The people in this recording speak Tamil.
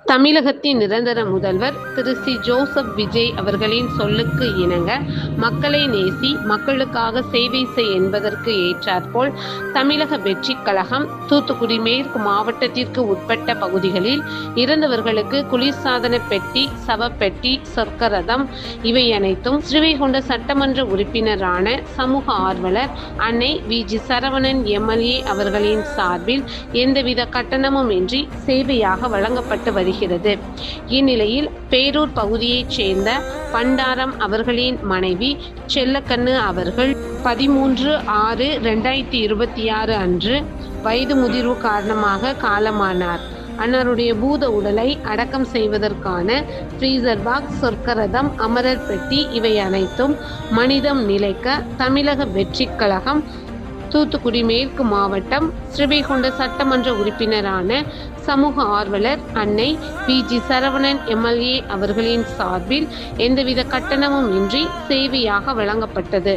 தமிழகத்தின் நிரந்தர முதல்வர் திரு சி. ஜோசப் விஜய் அவர்களின் சொல்லுக்கு இணங்க மக்களை நேசி, மக்களுக்காக சேவை செய் என்பதற்கு ஏற்றாற்போல் தமிழக வெற்றிக் கழகம் தூத்துக்குடி மேற்கு மாவட்டத்திற்கு உட்பட்ட பகுதிகளில் இறந்தவர்களுக்கு குளிர்சாதன பெட்டி, சவப்பெட்டி, சொர்க்கரதம் இவை அனைத்தும் ஸ்ரீவைகுண்ட சட்டமன்ற உறுப்பினரான சமூக ஆர்வலர் அன்னை வி. ஜி. சரவணன் எம்எல்ஏ அவர்களின் சார்பில் எந்தவித கட்டணமும் இன்றி சேவையாக வழங்கப்பட்டு வருகிறது. இந்நிலையில் பேரூர் பகுதியைச் சேர்ந்த பண்டாரம் அவர்களின் மனைவி செல்லக்கண்ணு அவர்கள் 13/6/2026 அன்று வயது முதிர்வு காரணமாக காலமானார். அன்னாருடைய பூத உடலை அடக்கம் செய்வதற்கான ஃப்ரீசர் பாக்ஸ், சொர்க்கரதம், அமரர் பெட்டி இவை அனைத்தும் மனிதம் நிலைக்க தமிழக வெற்றிக் கழகம் தூத்துக்குடி மேற்கு மாவட்டம் ஸ்ரீவைகுண்ட சட்டமன்ற உறுப்பினரான சமூக ஆர்வலர் அன்னை வி. ஜி. சரவணன் எம்எல்ஏ அவர்களின் சார்பில் எந்தவித கட்டணமும் இன்றி சேவையாக வழங்கப்பட்டது.